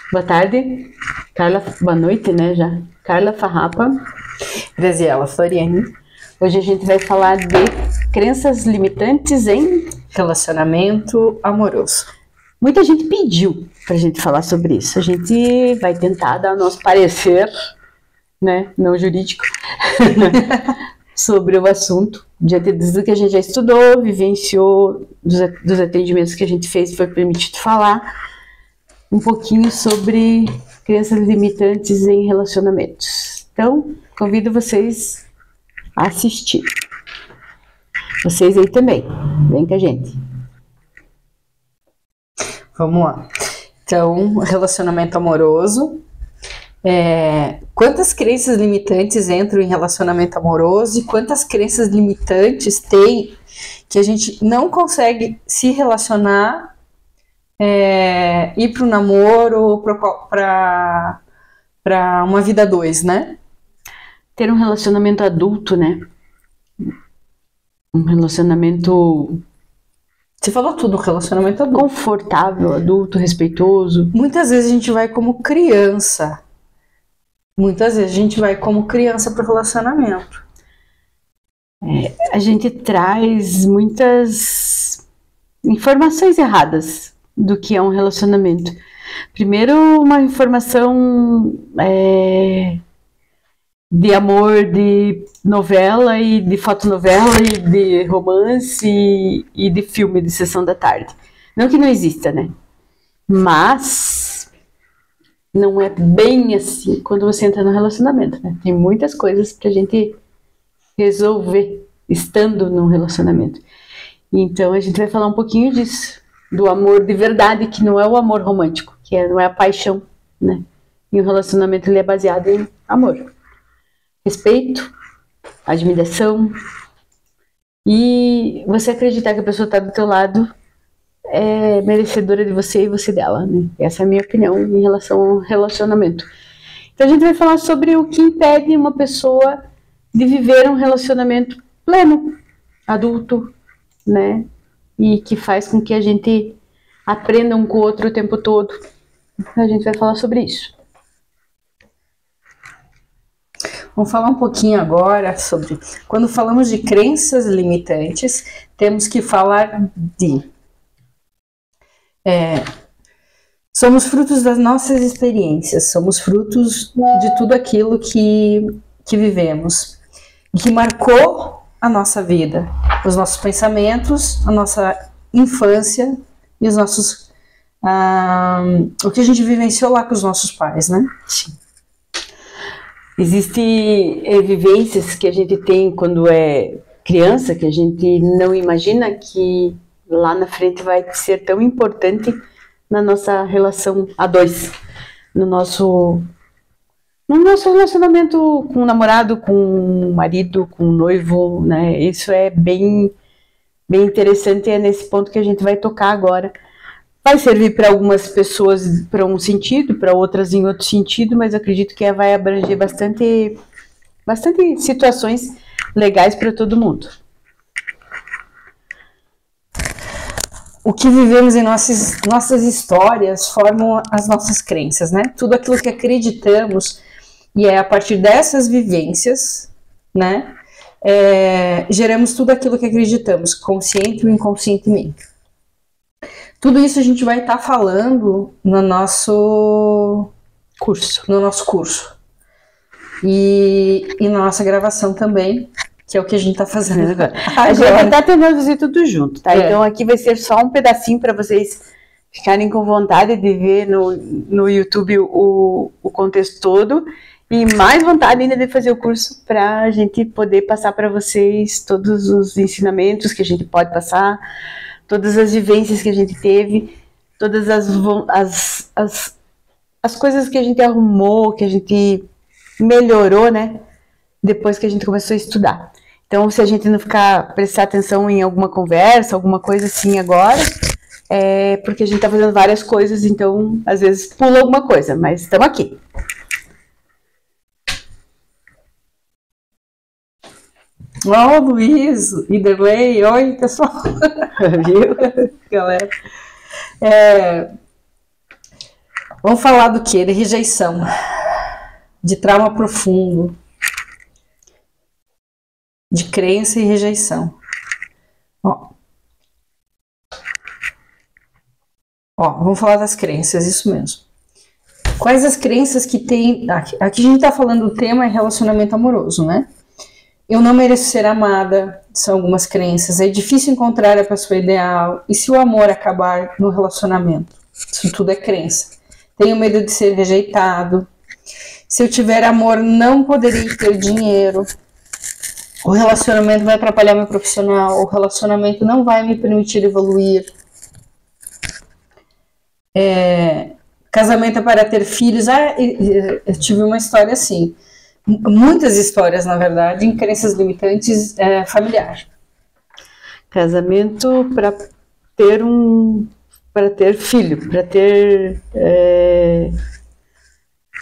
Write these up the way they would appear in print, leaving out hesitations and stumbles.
Boa tarde, Carla. Boa noite, né, já. Carla Farrapa. Graziela Floriani. Hoje a gente vai falar de crenças limitantes em relacionamento amoroso. Muita gente pediu pra gente falar sobre isso. A gente vai tentar dar o nosso parecer, né, não jurídico, sobre o assunto. Diante do que a gente já estudou, vivenciou, dos atendimentos que a gente fez, foi permitido falar um pouquinho sobre crenças limitantes em relacionamentos. Então, convido vocês a assistir. Vocês aí também, vem com a gente. Vamos lá. Então, relacionamento amoroso. Quantas crenças limitantes entram em relacionamento amoroso e quantas crenças limitantes tem que a gente não consegue se relacionar, ir para o namoro ou para uma vida a dois, né? Ter um relacionamento adulto, né? Um relacionamento... Você falou tudo, relacionamento adulto. Confortável, adulto, respeitoso. Muitas vezes a gente vai como criança. Muitas vezes a gente vai como criança para o relacionamento. A gente traz muitas informações erradas do que é um relacionamento. Primeiro, uma informação de amor, de novela e de fotonovela e de romance e de filme de sessão da tarde. Não que não exista, né? Mas não é bem assim quando você entra no relacionamento, né? Tem muitas coisas pra gente resolver estando num relacionamento. Então a gente vai falar um pouquinho disso, do amor de verdade, que não é o amor romântico, não é a paixão, né? E o relacionamento ele é baseado em amor. Respeito, admiração e você acreditar que a pessoa está do teu lado é merecedora de você e você dela, né? Essa é a minha opinião em relação ao relacionamento. Então a gente vai falar sobre o que impede uma pessoa de viver um relacionamento pleno, adulto, né? E que faz com que a gente aprenda um com o outro o tempo todo. Então a gente vai falar sobre isso. Vamos falar um pouquinho agora sobre... Quando falamos de crenças limitantes, temos que falar de... somos frutos das nossas experiências, somos frutos de tudo aquilo que vivemos, que marcou a nossa vida, os nossos pensamentos, a nossa infância e os nossos... o que a gente vivenciou lá com os nossos pais, né? Sim. Existem vivências que a gente tem quando é criança, que a gente não imagina que lá na frente vai ser tão importante na nossa relação a dois, no nosso relacionamento com o namorado, com o marido, com o noivo, né? Isso é bem interessante e é nesse ponto que a gente vai tocar agora. Vai servir para algumas pessoas para um sentido, para outras em outro sentido, mas eu acredito que vai abranger bastante situações legais para todo mundo. O que vivemos em nossas histórias formam as nossas crenças, né? Tudo aquilo que acreditamos e é a partir dessas vivências, né? Geramos tudo aquilo que acreditamos, consciente ou inconscientemente. Tudo isso a gente vai estar falando no nosso curso. E na nossa gravação também, que é o que a gente está fazendo agora. A gente está tentando fazer tudo junto, tá? Então aqui vai ser só um pedacinho para vocês ficarem com vontade de ver no YouTube o contexto todo e mais vontade ainda de fazer o curso para a gente poder passar para vocês todos os ensinamentos que a gente pode passar, todas as vivências que a gente teve, todas as coisas que a gente arrumou, que a gente melhorou, né? Depois que a gente começou a estudar. Então, se a gente não prestar atenção em alguma conversa, alguma coisa assim agora, é porque a gente tá fazendo várias coisas, então, às vezes, pula alguma coisa, mas estamos aqui. Ó, Luiz, Iderley, oi, pessoal. Viu, galera? Vamos falar do quê? De rejeição, de trauma profundo, de crença e rejeição. Vamos falar das crenças, isso mesmo. Quais as crenças que tem... Aqui a gente tá falando, o tema é relacionamento amoroso, né? Eu não mereço ser amada, são algumas crenças. É difícil encontrar a pessoa ideal. E se o amor acabar no relacionamento? Isso tudo é crença. Tenho medo de ser rejeitado. Se eu tiver amor, não poderei ter dinheiro. O relacionamento vai atrapalhar meu profissional. O relacionamento não vai me permitir evoluir. Casamento é para ter filhos. Eu tive uma história assim. Muitas histórias, na verdade, em crenças limitantes familiares. Casamento para ter filho,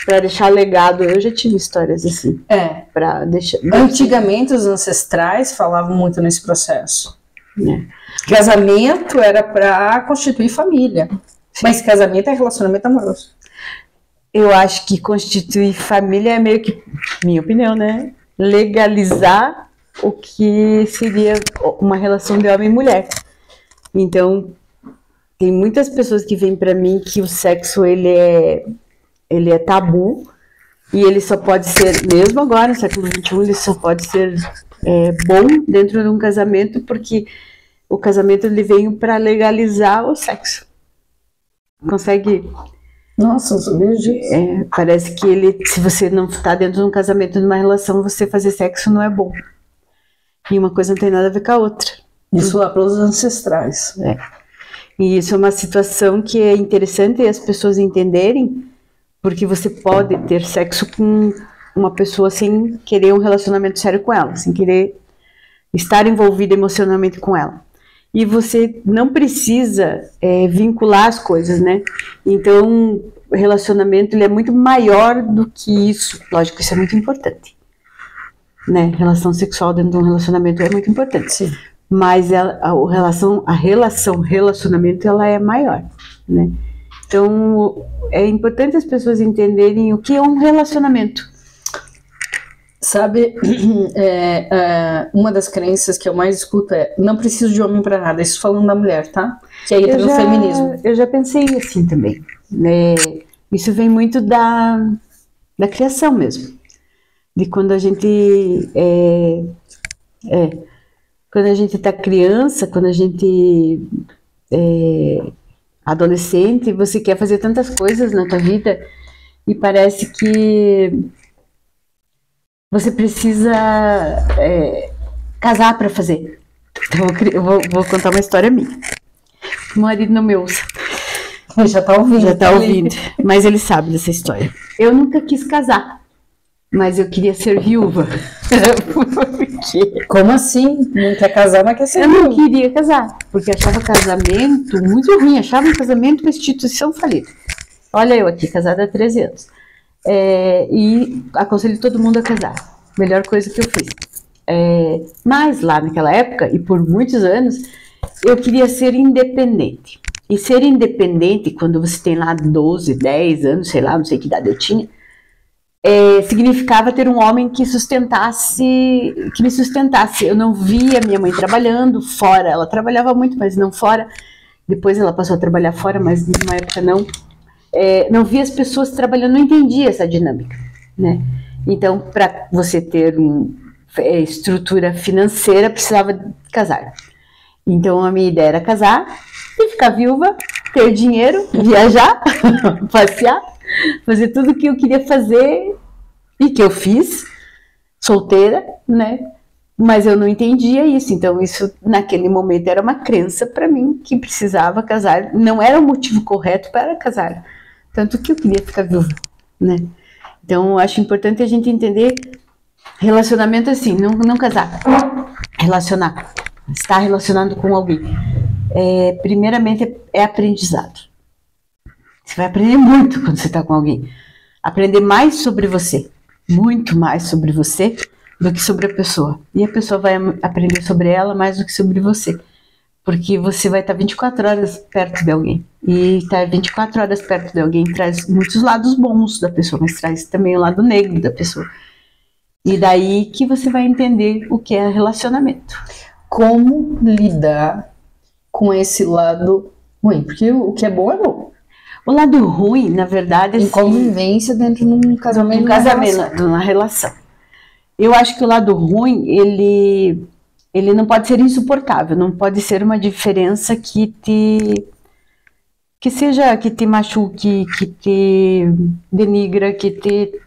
para deixar legado. Eu já tive histórias assim. Antigamente os ancestrais falavam muito nesse processo. Casamento era para constituir família. Mas casamento é relacionamento amoroso. Eu acho que constituir família é meio que, minha opinião, né? Legalizar o que seria uma relação de homem e mulher. Então, tem muitas pessoas que vêm para mim que o sexo ele é tabu e ele só pode ser, mesmo agora no século XXI, ele só pode ser bom dentro de um casamento porque o casamento ele veio para legalizar o sexo. Consegue... Nossa, eu vejo isso. Parece que se você não está dentro de um casamento, de uma relação, você fazer sexo não é bom. E uma coisa não tem nada a ver com a outra. Isso lá para os ancestrais. E isso é uma situação que é interessante as pessoas entenderem, porque você pode ter sexo com uma pessoa sem querer um relacionamento sério com ela, sem querer estar envolvido emocionalmente com ela. E você não precisa vincular as coisas, né? Então, o relacionamento ele é muito maior do que isso. Lógico, isso é muito importante, né? Relação sexual dentro de um relacionamento é muito importante. Sim. Mas relacionamento, ela é maior, né? Então, é importante as pessoas entenderem o que é um relacionamento. Sabe, uma das crenças que eu mais escuto é não preciso de homem para nada, isso falando da mulher, tá? Que aí entra no feminismo. Eu já pensei assim também, né? Isso vem muito da criação mesmo, de quando a gente quando a gente tá criança, quando a gente adolescente, você quer fazer tantas coisas na tua vida e parece que você precisa casar para fazer. Então eu vou contar uma história minha. O marido não me ouça. Já tá ouvindo. Já tá ouvindo. Mas ele sabe dessa história. Eu nunca quis casar, mas eu queria ser viúva. Como assim? Não quer casar, mas quer ser viúva? Eu não queria casar, porque achava casamento muito ruim. Achava um casamento uma instituição falida. Olha eu aqui, casada há 13 anos. E aconselho todo mundo a casar. Melhor coisa que eu fiz. Mas lá naquela época, e por muitos anos, eu queria ser independente. E ser independente, quando você tem lá 12, 10 anos, sei lá, não sei que idade eu tinha, significava ter um homem que me sustentasse. Eu não via minha mãe trabalhando fora. Ela trabalhava muito, mas não fora. Depois ela passou a trabalhar fora, mas numa época não. Não via as pessoas trabalhando, não entendia essa dinâmica, né? Então, para você ter estrutura financeira, precisava casar. Então, a minha ideia era casar e ficar viúva, ter dinheiro, viajar, passear, fazer tudo o que eu queria fazer e que eu fiz, solteira, né? Mas eu não entendia isso, então isso naquele momento era uma crença para mim que precisava casar, não era o motivo correto para casar. Tanto que eu queria ficar viúva, né? Então, eu acho importante a gente entender relacionamento assim, não casar. Relacionar. Estar relacionando com alguém. Primeiramente, é aprendizado. Você vai aprender muito quando você está com alguém. Aprender mais sobre você. Muito mais sobre você do que sobre a pessoa. E a pessoa vai aprender sobre ela mais do que sobre você. Porque você vai estar 24 horas perto de alguém. E estar 24 horas perto de alguém traz muitos lados bons da pessoa, mas traz também o lado negro da pessoa. E daí que você vai entender o que é relacionamento. Como lidar com esse lado ruim? Porque o que é bom é bom. O lado ruim, na verdade, Em convivência dentro de um casamento. Numa relação. Eu acho que o lado ruim, ele não pode ser insuportável, não pode ser uma diferença que te machuque, que te denigra, que te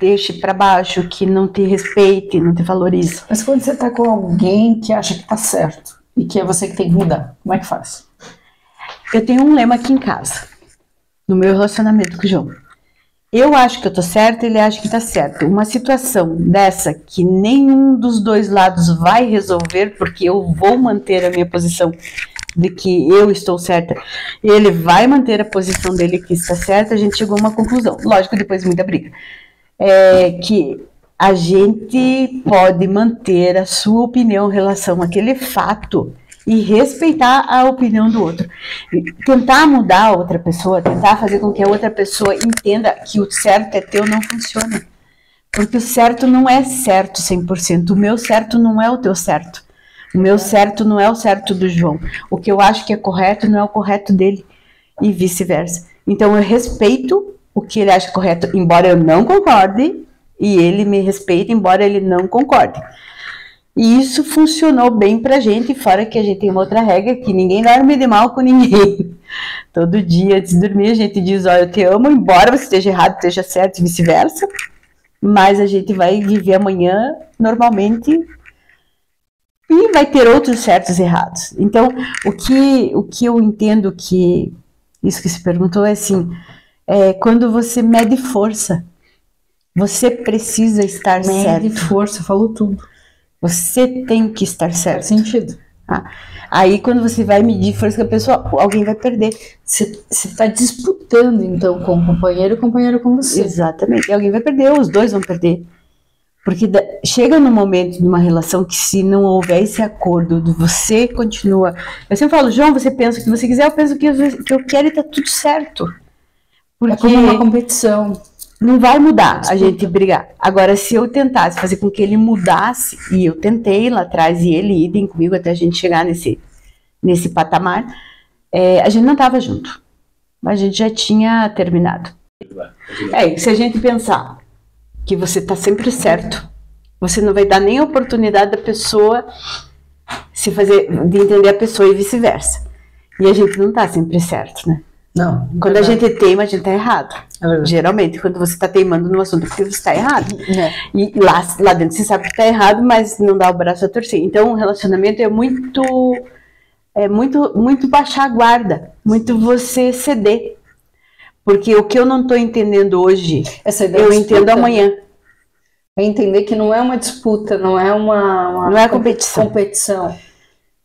deixe para baixo, que não te respeite, não te valorize. Mas quando você tá com alguém que acha que tá certo e que é você que tem que mudar, como é que faz? Eu tenho um lema aqui em casa, no meu relacionamento com o João. Eu acho que eu tô certa, ele acha que tá certo. Uma situação dessa que nenhum dos dois lados vai resolver, porque eu vou manter a minha posição de que eu estou certa, e ele vai manter a posição dele que está certa, a gente chegou a uma conclusão. Lógico, depois de muita briga. Que a gente pode manter a sua opinião em relação àquele fato e respeitar a opinião do outro. Tentar mudar a outra pessoa, tentar fazer com que a outra pessoa entenda que o certo é teu, não funciona. Porque o certo não é certo 100%. O meu certo não é o teu certo. O meu certo não é o certo do João. O que eu acho que é correto não é o correto dele. E vice-versa. Então eu respeito o que ele acha correto, embora eu não concorde, e ele me respeita, embora ele não concorde. E isso funcionou bem pra gente, fora que a gente tem uma outra regra, que ninguém dorme de mal com ninguém. Todo dia, antes de dormir, a gente diz, ó, eu te amo, embora você esteja errado, esteja certo, e vice-versa. Mas a gente vai viver amanhã, normalmente, e vai ter outros certos e errados. Então, o que eu entendo que, isso que se perguntou é assim, quando você mede força, você precisa estar certo. Mede força, falou tudo. Você tem que estar certo. Faz sentido. Aí quando você vai medir força com a pessoa, alguém vai perder. Você está disputando então com o companheiro com você. Exatamente. E alguém vai perder, os dois vão perder. Porque chega no momento de uma relação que se não houver esse acordo, você continua... Eu sempre falo, João, você pensa o que você quiser, eu penso o que eu quero e tá tudo certo. Porque é como uma competição. Não vai mudar a gente brigar. Agora, se eu tentasse fazer com que ele mudasse, e eu tentei lá atrás, e ele idem comigo até a gente chegar nesse patamar, a gente não estava junto. A gente já tinha terminado. Se a gente pensar que você está sempre certo, você não vai dar nem a oportunidade da pessoa de entender a pessoa e vice-versa. E a gente não está sempre certo, né? Não. Quando a gente teima, a gente tá errado. Geralmente, quando você tá teimando no assunto, é porque você está errado. E lá dentro você sabe que tá errado, mas não dá o braço a torcer. Então, o relacionamento é muito baixar a guarda, muito você ceder. Porque o que eu não tô entendendo hoje, eu entendo amanhã. É entender que não é uma disputa, não é uma não é competição.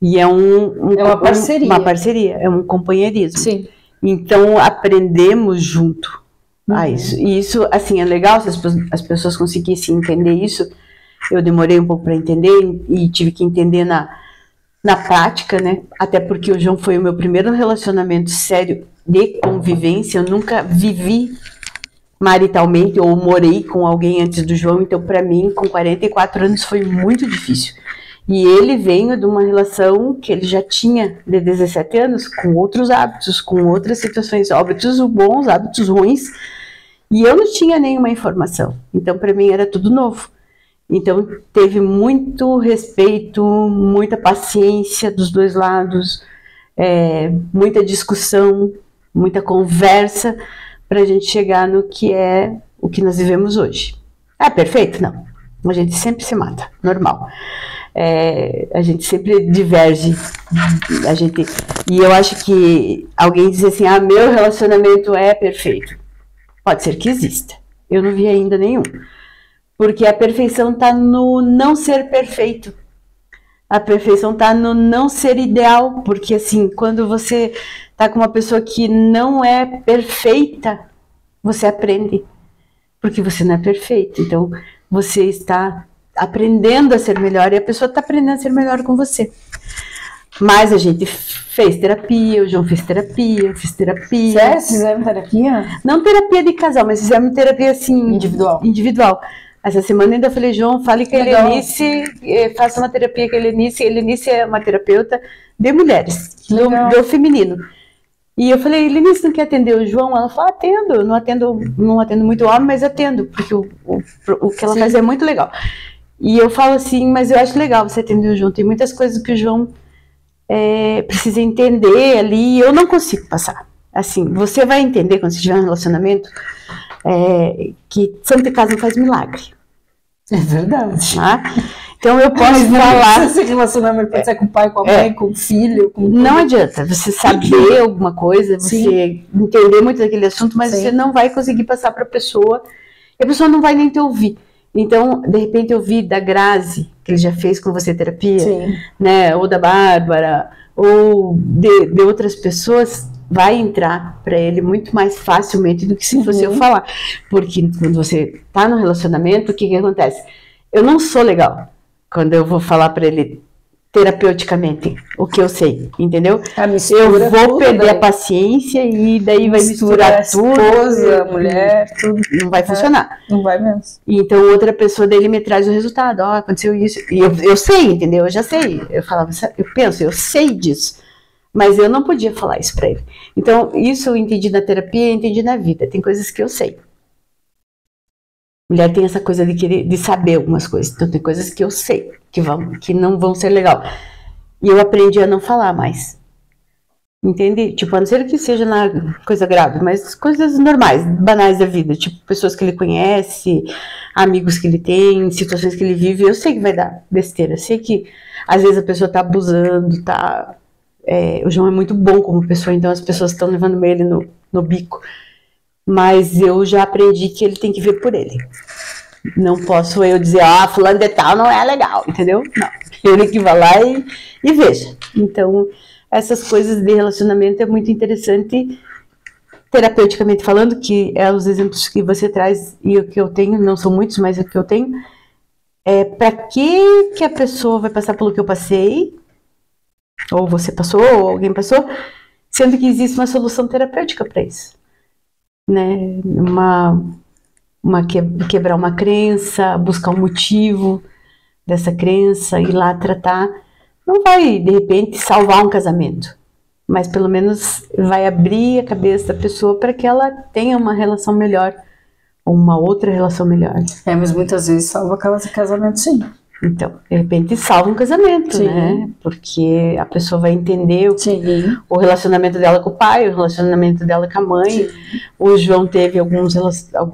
E é uma parceria. Uma parceria, é um companheirismo. Sim. Então, aprendemos junto a isso. E isso, assim, é legal se as pessoas conseguissem entender isso. Eu demorei um pouco para entender e tive que entender na prática, né? Até porque o João foi o meu primeiro relacionamento sério de convivência. Eu nunca vivi maritalmente ou morei com alguém antes do João. Então, para mim, com 44 anos, foi muito difícil. E ele veio de uma relação que ele já tinha de 17 anos, com outros hábitos, com outras situações, hábitos bons, hábitos ruins, e eu não tinha nenhuma informação. Então, para mim, era tudo novo. Então, teve muito respeito, muita paciência dos dois lados, muita discussão, muita conversa, para a gente chegar no que é o que nós vivemos hoje. Perfeito? Não. A gente sempre se mata, normal. A gente sempre diverge. E eu acho que alguém diz assim, meu relacionamento é perfeito. Pode ser que exista. Eu não vi ainda nenhum. Porque a perfeição está no não ser perfeito. A perfeição está no não ser ideal. Porque assim, quando você está com uma pessoa que não é perfeita, você aprende. Porque você não é perfeito. Então, você está aprendendo a ser melhor e a pessoa está aprendendo a ser melhor com você. Mas a gente fez terapia, o João fez terapia, eu fiz terapia. Sério? Vocês fizeram terapia? Não terapia de casal, mas fizemos terapia assim... Individual. Essa semana ainda falei, João, fale com a Helenice, faça uma terapia com a Helenice. A Helenice é uma terapeuta de mulheres, do feminino. E eu falei, Helenice, não quer atender o João? Ela falou, atendo. Não atendo muito homem, mas atendo, porque o que ela faz é muito legal. E eu falo assim, mas eu acho legal você atender o João. Tem muitas coisas que o João precisa entender ali, eu não consigo passar. Assim, você vai entender quando você tiver um relacionamento que santo de casa não faz milagre. É verdade. Tá? Então eu posso falar... Esse relacionamento pode ser com o pai, com a mãe, com o filho. Não adianta você saber alguma coisa, você entender muito daquele assunto, mas você não vai conseguir passar para a pessoa, e a pessoa não vai nem te ouvir. Então, de repente, eu vi da Grazi, que ele já fez com você terapia, né? Ou da Bárbara, ou de outras pessoas, vai entrar para ele muito mais facilmente do que se fosse eu falar. Porque quando você está no relacionamento, o que acontece? Eu não sou legal quando eu vou falar para ele terapeuticamente o que eu sei, entendeu? Eu vou perder a paciência e daí vai misturar tudo. Esposa, mulher, tudo. Não vai funcionar. Não vai mesmo. Então outra pessoa dele me traz o resultado. Aconteceu isso. E eu sei, entendeu? Eu já sei. Eu falava, eu sei disso. Mas eu não podia falar isso para ele. Então isso eu entendi na terapia, eu entendi na vida. Tem coisas que eu sei. Mulher tem essa coisa de saber algumas coisas. Então tem coisas que eu sei que não vão ser legal. E eu aprendi a não falar mais. Entende? Tipo, a não ser que seja na coisa grave, mas coisas normais, banais da vida. Tipo, pessoas que ele conhece, amigos que ele tem, situações que ele vive. Eu sei que vai dar besteira. Eu sei que às vezes a pessoa tá abusando, tá... o João é muito bom como pessoa, então as pessoas estão levando ele no bico. Mas eu já aprendi que ele tem que ver por ele. Não posso eu dizer, fulano de tal não é legal, entendeu? Não. Ele que vai lá e veja. Então, essas coisas de relacionamento é muito interessante, terapeuticamente falando, que os exemplos que você traz e o que eu tenho, não são muitos, mas o que eu tenho, para que a pessoa vai passar pelo que eu passei, ou você passou, ou alguém passou, sendo que existe uma solução terapêutica para isso. Né? Quebrar uma crença, buscar um motivo dessa crença, ir lá tratar, não vai de repente salvar um casamento, mas pelo menos vai abrir a cabeça da pessoa para que ela tenha uma relação melhor, ou uma outra relação melhor. Mas muitas vezes salva casamento, sim. Então, de repente salva um casamento, né? Porque a pessoa vai entender o relacionamento dela com o pai, o relacionamento dela com a mãe. Sim. O João teve algumas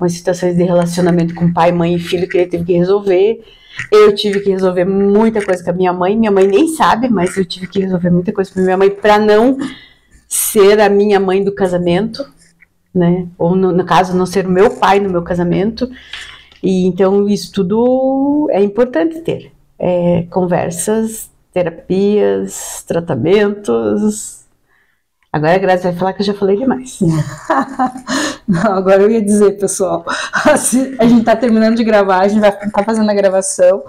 situações de relacionamento com pai, mãe e filho que ele teve que resolver. Eu tive que resolver muita coisa com a minha mãe. Minha mãe nem sabe, mas eu tive que resolver muita coisa com a minha mãe para não ser a minha mãe do casamento, né? Ou no caso, não ser o meu pai no meu casamento. E então isso tudo é importante ter. Conversas, terapias, tratamentos. Agora a Grazi vai falar que eu já falei demais. Não, agora eu ia dizer, pessoal, a gente tá terminando de gravar, a gente vai estar fazendo a gravação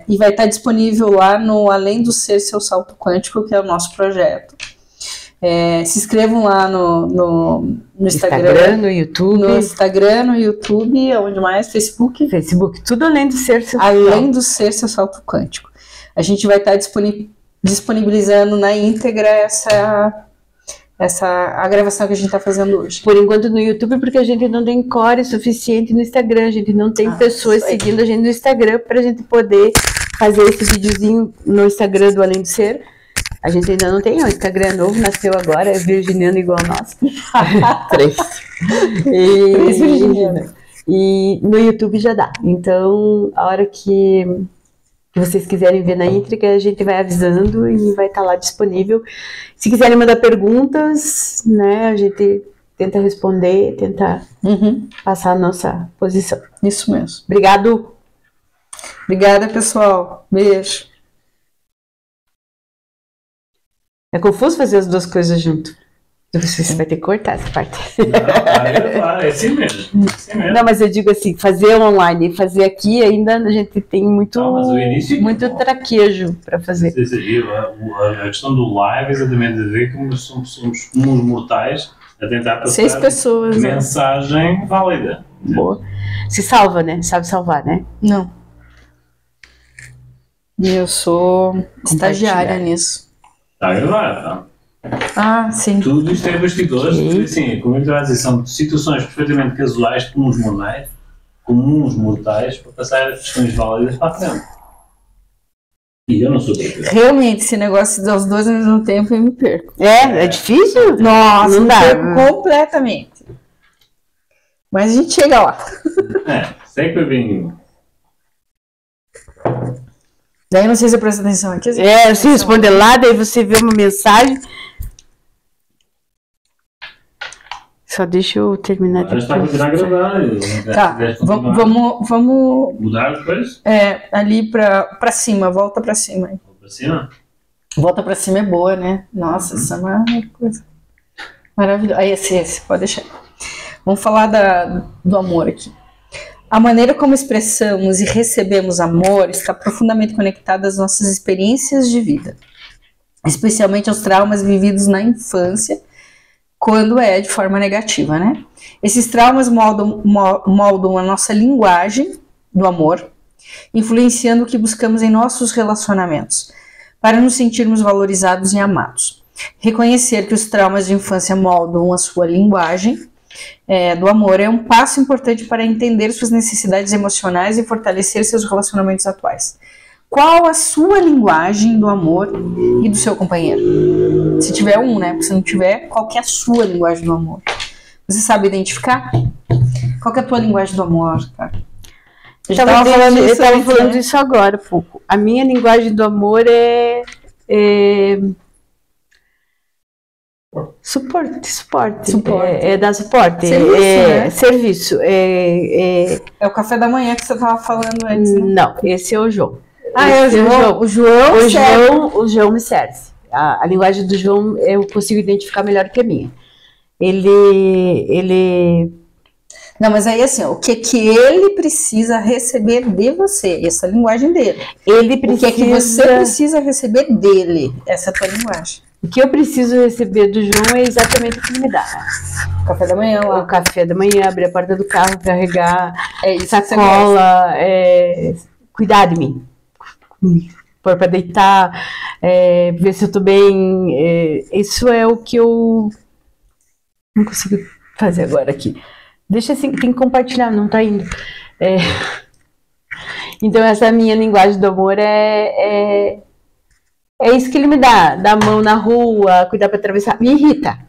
e vai estar disponível lá no Além do Ser Seu Salto Quântico, que é o nosso projeto. Se inscrevam lá no Instagram, no YouTube. No Instagram, no YouTube, onde mais? Facebook, tudo além do ser seu Além do Ser Seu Salto Quântico. A gente vai estar disponibilizando na íntegra a gravação que a gente está fazendo hoje. Por enquanto no YouTube, porque a gente não tem core suficiente no Instagram, a gente não tem pessoas seguindo a gente no Instagram para a gente poder fazer esse videozinho no Instagram do Além do Ser. A gente ainda não tem, o Instagram novo, nasceu agora, é virginiano igual nós. 3. Três virginianas. E no YouTube já dá. Então, a hora que vocês quiserem ver na íntegra, a gente vai avisando e vai estar lá disponível. Se quiserem mandar perguntas, né, a gente tenta responder, tenta passar a nossa posição. Isso mesmo. Obrigado. Obrigada, pessoal. Beijo. É confuso fazer as duas coisas junto. Você vai ter que cortar essa parte. Não, é assim mesmo. Não, mas eu digo assim, fazer online e fazer aqui ainda a gente tem muito, mas o início muito traquejo para fazer. A questão do live é exatamente a ver como somos comuns mortais a tentar passar 6 pessoas, mensagem válida. Boa. Se salva, né? Sabe salvar, né? Não. E eu sou estagiária nisso. Está a gravar, tá? Ah, sim. Tudo isto é bastidores, porque assim, como eu estava a dizer, são situações perfeitamente casuais, comuns mortais, para passar questões válidas para a frente. E eu não sou perfeito. Realmente, esse negócio dos 2 ao mesmo tempo eu me perco. É difícil? Nossa, não dá. Me perco completamente. Mas a gente chega lá. Sei que eu vim. Daí eu não sei se eu presto atenção aqui. Se responder lá, daí você vê uma mensagem. Só deixa eu terminar Agora está a continuar a gravar. Tá, vamos mudar depois? Ali pra cima, volta pra cima. Para cima? Volta pra cima é boa, né? Nossa, essa é uma coisa maravilhosa. Aí esse, pode deixar. Vamos falar do amor aqui. A maneira como expressamos e recebemos amor está profundamente conectada às nossas experiências de vida, especialmente aos traumas vividos na infância, quando é de forma negativa, né? Esses traumas moldam a nossa linguagem do amor, influenciando o que buscamos em nossos relacionamentos, para nos sentirmos valorizados e amados. Reconhecer que os traumas de infância moldam a sua linguagem do amor é um passo importante para entender suas necessidades emocionais e fortalecer seus relacionamentos atuais. Qual a sua linguagem do amor e do seu companheiro? Se tiver né? Se não tiver, qual que é a sua linguagem do amor? Você sabe identificar? Qual que é a tua linguagem do amor, cara? Eu estava falando disso agora há pouco. A minha linguagem do amor é suporte. É dar suporte. Serviço, né? Serviço. É o café da manhã que você estava falando antes, né? Não, esse é o João. O João me serve. A linguagem do João eu consigo identificar melhor que a minha. Ele... Não, mas aí assim, o que ele precisa receber de você? Essa é a linguagem dele. O que é que você precisa receber dele? Essa é a tua linguagem. O que eu preciso receber do João é exatamente o que ele me dá. O café da manhã lá. O café da manhã, abrir a porta do carro, carregar sacola, cuidar de mim. Pôr pra deitar, ver se eu tô bem. Isso é o que eu não consigo fazer agora aqui. Deixa assim, tem que compartilhar, não tá indo. Então essa é a minha linguagem do amor, é isso que ele me dá. Dar a mão na rua, cuidar pra atravessar. Me irrita.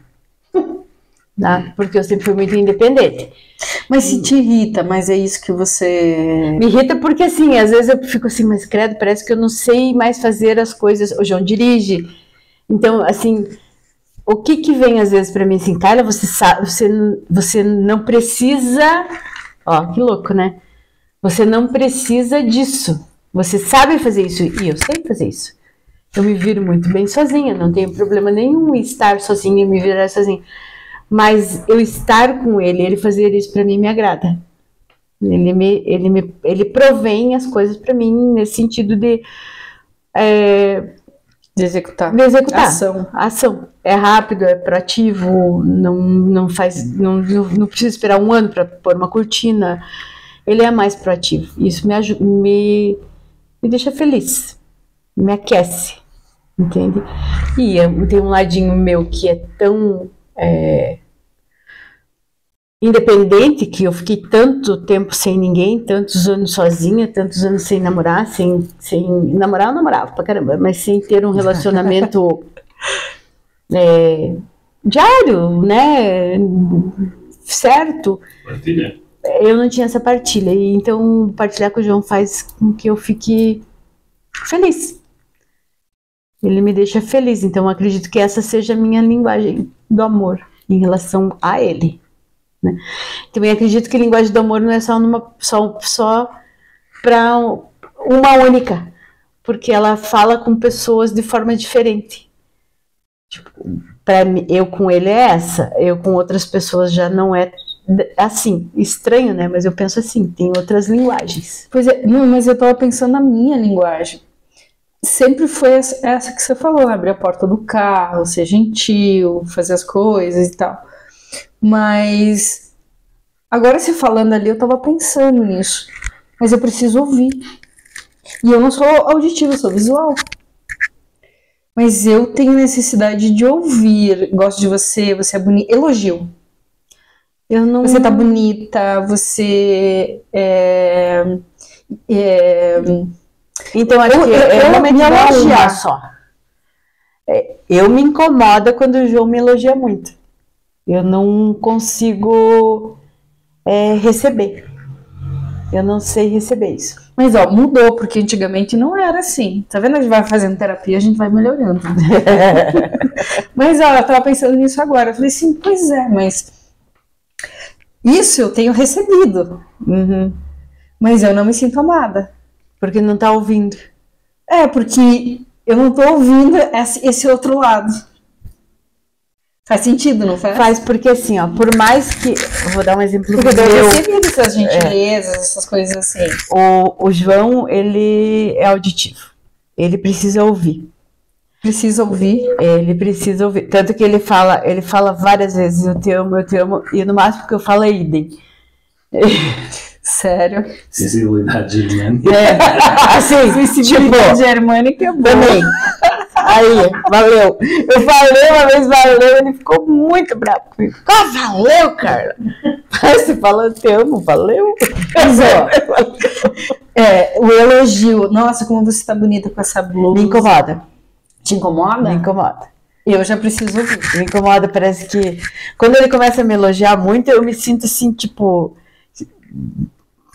Tá? Porque eu sempre fui muito independente. Mas se te irrita, mas é isso que você... Me irrita porque, assim, às vezes eu fico assim, mas credo, parece que eu não sei mais fazer as coisas. O João dirige. Então, assim, o que vem às vezes pra mim assim, Carla, você não precisa... Ó, que louco, né? Você não precisa disso. Você sabe fazer isso. E eu sei fazer isso. Eu me viro muito bem sozinha. Não tenho problema nenhum em estar sozinha, me virar sozinha. Mas eu estar com ele fazer isso pra mim me agrada. Ele provém as coisas pra mim nesse sentido de executar. Ação. É rápido, é proativo, não precisa esperar um ano pra pôr uma cortina. Ele é mais proativo. Isso me deixa feliz, me aquece, entende? E tem um ladinho meu que é tão independente, que eu fiquei tanto tempo sem ninguém, tantos anos sozinha, tantos anos sem namorar, sem namorar, eu namorava pra caramba, mas sem ter um relacionamento diário, né, certo? Partilha. Eu não tinha essa partilha, e então partilhar com o João faz com que eu fique feliz. Ele me deixa feliz, então eu acredito que essa seja a minha linguagem do amor em relação a ele, né? Também acredito que a linguagem do amor não é só para uma única, porque ela fala com pessoas de forma diferente. Tipo, Pra mim, eu com ele é essa, eu com outras pessoas já não é assim, estranho, né? Mas eu penso assim, tem outras linguagens. Pois é, não, mas eu tava pensando na minha linguagem. Sempre foi essa que você falou, abrir a porta do carro, ser gentil, fazer as coisas e tal. Mas agora você falando ali, eu tava pensando nisso. Mas eu preciso ouvir. E eu não sou auditiva, eu sou visual. Mas eu tenho necessidade de ouvir. Gosto de você, você é bonita. Elogio. Eu não... Você tá bonita, você Então, acho que é realmente me elogiar só. Eu me incomoda quando o João me elogia muito. Eu não consigo receber. Eu não sei receber isso. Mas, ó, mudou, porque antigamente não era assim. Tá vendo? A gente vai fazendo terapia, a gente vai melhorando. Mas, ó, eu tava pensando nisso agora. Eu falei assim, pois é, mas isso eu tenho recebido. Uhum. Mas eu não me sinto amada. Porque não tá ouvindo. Porque eu não tô ouvindo esse outro lado. Faz sentido, não faz? Faz, porque assim, ó, por mais que... Eu vou dar um exemplo porque eu recebi essas gentilezas, essas coisas assim. O João, ele é auditivo. Ele precisa ouvir. Precisa ouvir? Ele precisa ouvir. Tanto que ele fala várias vezes, eu te amo, e no máximo que eu falo é idem. Sério? Sensibilidade germânica. Assim, sensibilidade germânica é boa. Também. Aí, valeu. Eu falei uma vez, valeu, ele ficou muito bravo comigo. Valeu, Carla. Aí você fala, te amo, valeu. Mas, ó, o elogio. Nossa, como você tá bonita com essa blusa. Me incomoda. Te incomoda? Me incomoda. Eu já preciso ouvir. Me incomoda, parece que... Quando ele começa a me elogiar muito, eu me sinto assim, tipo...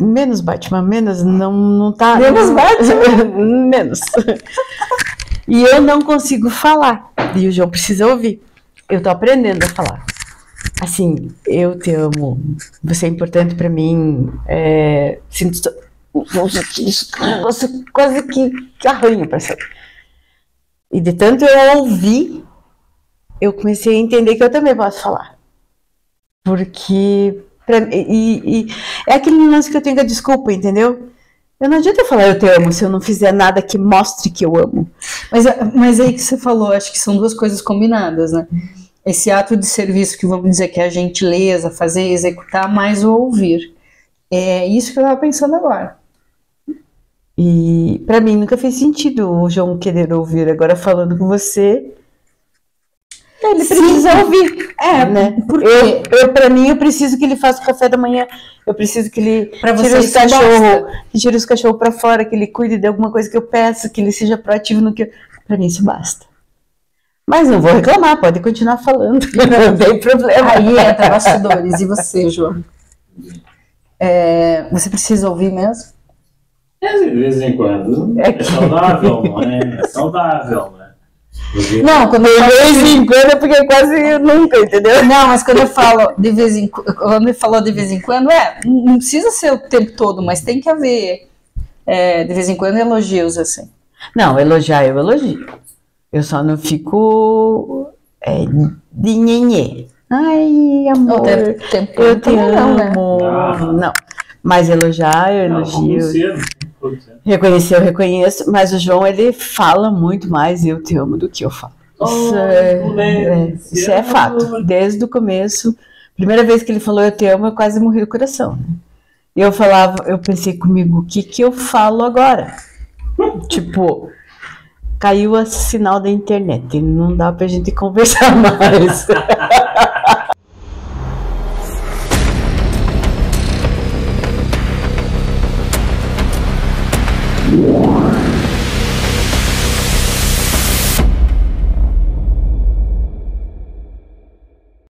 Menos Batman, menos, não tá... Menos Batman? Menos. E eu não consigo falar. E o João precisa ouvir. Eu tô aprendendo a falar. Assim, eu te amo. Você é importante pra mim. Sinto... Nossa, quase que arranha, parceiro. E de tanto eu ouvir, eu comecei a entender que eu também posso falar. Porque... é aquele lance que eu tenho que a desculpa, entendeu? Eu não adianta eu falar eu te amo se eu não fizer nada que mostre que eu amo. Mas aí que você falou, acho que são duas coisas combinadas, né? Esse ato de serviço que vamos dizer que é a gentileza, fazer, executar, mais o ouvir. É isso que eu tava pensando agora. E pra mim nunca fez sentido o João querer ouvir. Agora falando com você, ele precisa ouvir. Né? Pra mim, eu preciso que ele faça o café da manhã. Eu preciso que ele tire os cachorros pra fora, que ele cuide de alguma coisa que eu peço, que ele seja proativo no que Pra mim, isso basta. Mas não vou reclamar, pode continuar falando. Não tem problema. Aí entra bastidores. E você, João? Você precisa ouvir mesmo? De vez em quando. É saudável, não é? É saudável, né? Não, quando de vez em quando é porque quase nunca, entendeu? Não, mas quando eu falo de vez em quando, quando ele falou de vez em quando, não precisa ser o tempo todo, mas tem que haver de vez em quando elogios assim. Não, elogiar eu elogio. Eu só não fico de nhenhê. Ai, amor, eu te amo. Né? Não, mas elogiar eu elogio. Reconhecer, eu reconheço, mas o João, ele fala muito mais eu te amo do que eu falo. Isso é fato. Desde o começo, primeira vez que ele falou eu te amo, eu quase morri do coração. E eu pensei comigo, o que eu falo agora? Tipo, caiu o sinal da internet, não dá pra gente conversar mais.